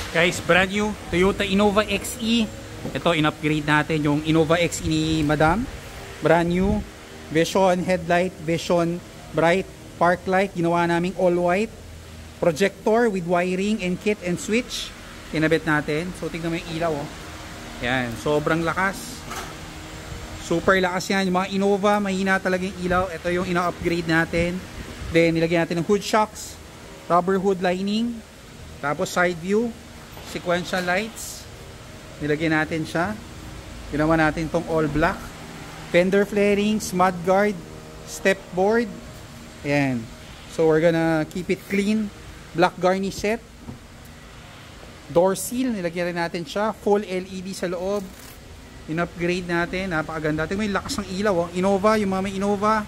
Guys, brand new Toyota Innova XE. Ito, in-upgrade natin yung Innova XE ni Madam. Brand new. Vision headlight, Vision bright park light. Ginawa naming all white. Projector with wiring and kit and switch. Kinabit natin. So, tignan mo yung ilaw. Oh. Yan. Sobrang lakas. Super lakas yan. Yung mga Innova, mahina talaga yung ilaw. Ito yung ina-upgrade natin. Then, nilagyan natin ng hood shocks. Rubber hood lining. Tapos, side view. Sequential lights. Nilagyan natin siya. Ginawa natin tong all black. Fender flarings, mudguard, step board. Ayan. So we're gonna keep it clean. Black garnish set. Door seal, nilagyan rin natin siya. Full LED sa loob. In-upgrade natin. Napakaganda. Tingnan mo yung lakas ng ilaw. Oh. Innova, yung mga may Innova.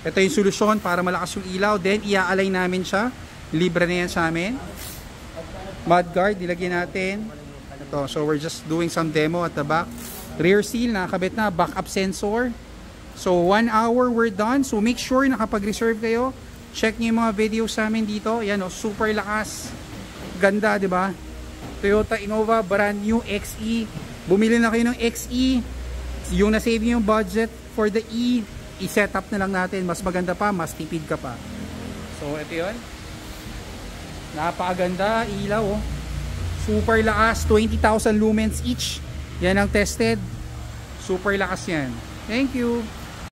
Ito yung solusyon para malakas yung ilaw. Then i-align namin siya. Libre na yan sa amin. Mudguard, nilagyan natin. Ito, so we're just doing some demo at the back. Rear seal, nakakabit na. Backup sensor. So 1 hour, we're done. So make sure nakapag-reserve kayo. Check nyo yung mga videos sa amin dito. Yan o, super lakas. Ganda, di ba? Toyota Innova, brand new XE. Bumili na kayo ng XE. Yung na-save nyo yung budget for the E, i-set up na lang natin. Mas maganda pa, mas tipid ka pa. So ito yun. Napakaganda, ilaw oh. Super lakas, 20,000 lumens each. Yan ang tested. Super lakas yan. Thank you.